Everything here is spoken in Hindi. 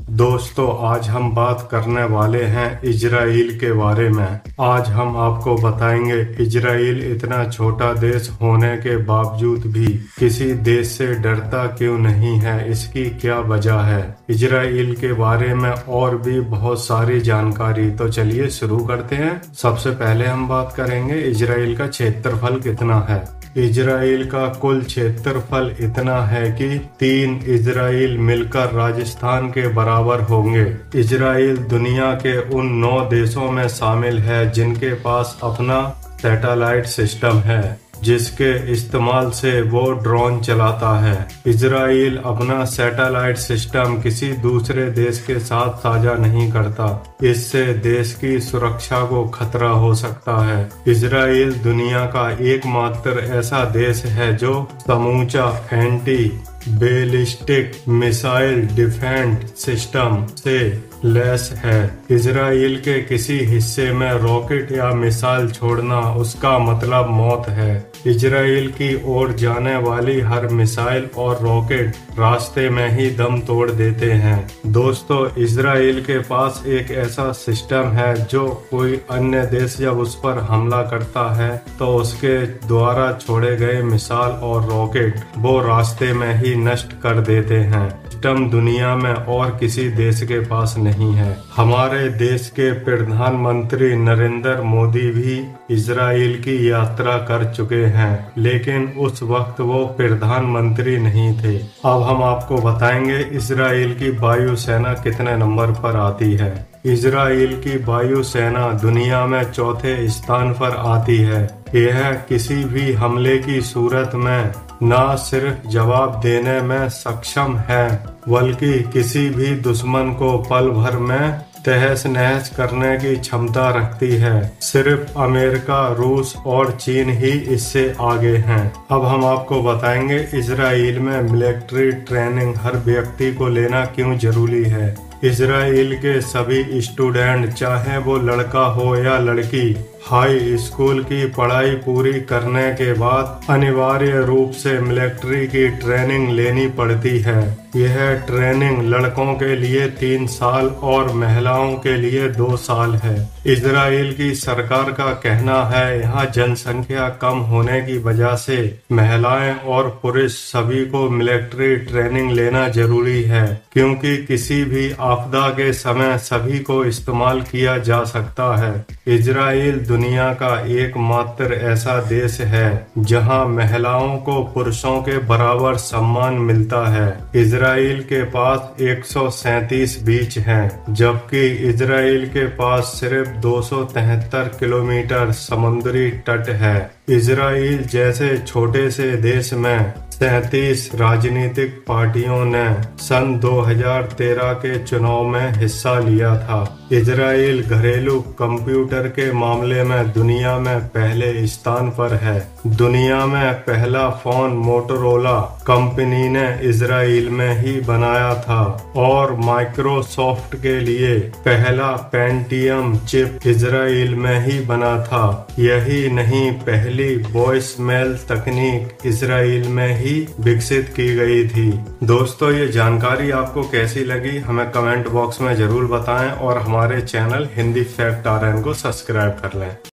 दोस्तों, आज हम बात करने वाले हैं इजराइल के बारे में। आज हम आपको बताएंगे इजराइल इतना छोटा देश होने के बावजूद भी किसी देश से डरता क्यों नहीं है, इसकी क्या वजह है। इजराइल के बारे में और भी बहुत सारी जानकारी, तो चलिए शुरू करते हैं। सबसे पहले हम बात करेंगे इजराइल का क्षेत्रफल कितना है। इजराइल का कुल क्षेत्रफल इतना है कि 3 इजराइल मिलकर राजस्थान के बराबर होंगे। इजराइल दुनिया के उन 9 देशों में शामिल है जिनके पास अपना सैटेलाइट सिस्टम है, जिसके इस्तेमाल से वो ड्रोन चलाता है। इजराइल अपना सैटेलाइट सिस्टम किसी दूसरे देश के साथ साझा नहीं करता, इससे देश की सुरक्षा को खतरा हो सकता है। इजराइल दुनिया का एकमात्र ऐसा देश है जो समूचा anti ballistic missile defence system से लैस है। इजराइल के किसी हिस्से में रॉकेट या मिसाइल छोड़ना उसका मतलब मौत है। इजराइल की ओर जाने वाली हर मिसाइल और रॉकेट रास्ते में ही दम तोड़ देते हैं। दोस्तों, इजराइल के पास एक ऐसा सिस्टम है जो कोई अन्य देश जब उस पर हमला करता है तो उसके द्वारा छोड़े गए मिसाइल और रॉकेट वो रास्ते में ही नष्ट कर देते हैं। सिस्टम दुनिया में और किसी देश के पास नहीं है। हमारे देश के प्रधानमंत्री नरेंद्र मोदी भी इजराइल की यात्रा कर चुके हैं, लेकिन उस वक्त वो प्रधानमंत्री नहीं थे। अब हम आपको बताएंगे इजराइल की वायुसेना कितने नंबर पर आती है। इजराइल की वायुसेना दुनिया में चौथे स्थान पर आती है। यह किसी भी हमले की सूरत में न सिर्फ जवाब देने में सक्षम है, बल्कि किसी भी दुश्मन को पल भर में तहस नहस करने की क्षमता रखती है। सिर्फ अमेरिका, रूस और चीन ही इससे आगे हैं। अब हम आपको बताएंगे इजराइल में मिलिट्री ट्रेनिंग हर व्यक्ति को लेना क्यों जरूरी है। इजराइल के सभी स्टूडेंट, चाहे वो लड़का हो या लड़की, हाई स्कूल की पढ़ाई पूरी करने के बाद अनिवार्य रूप से मिलिट्री की ट्रेनिंग लेनी पड़ती है। यह ट्रेनिंग लड़कों के लिए 3 साल और महिलाओं के लिए 2 साल है। इजराइल की सरकार का कहना है यहाँ जनसंख्या कम होने की वजह से महिलाएं और पुरुष सभी को मिलिट्री ट्रेनिंग लेना जरूरी है, क्योंकि किसी भी आपदा के समय सभी को इस्तेमाल किया जा सकता है। इजराइल दुनिया का एकमात्र ऐसा देश है जहां महिलाओं को पुरुषों के बराबर सम्मान मिलता है। इजराइल के पास 137 बीच हैं, जबकि इजराइल के पास सिर्फ 273 किलोमीटर समुद्री तट है। इजराइल जैसे छोटे से देश में 37 राजनीतिक पार्टियों ने सन 2013 के चुनाव में हिस्सा लिया था। इजराइल घरेलू कंप्यूटर के मामले में दुनिया में पहले स्थान पर है। दुनिया में पहला फोन मोटोरोला कंपनी ने इजराइल में ही बनाया था और माइक्रोसॉफ्ट के लिए पहला पेंटियम चिप इजराइल में ही बना था। यही नहीं, पहली वॉइस मेल तकनीक इजराइल में ही विकसित की गई थी। दोस्तों, ये जानकारी आपको कैसी लगी हमें कमेंट बॉक्स में जरूर बताएं और हमारे चैनल हिंदी फैक्ट RN को सब्सक्राइब कर लें।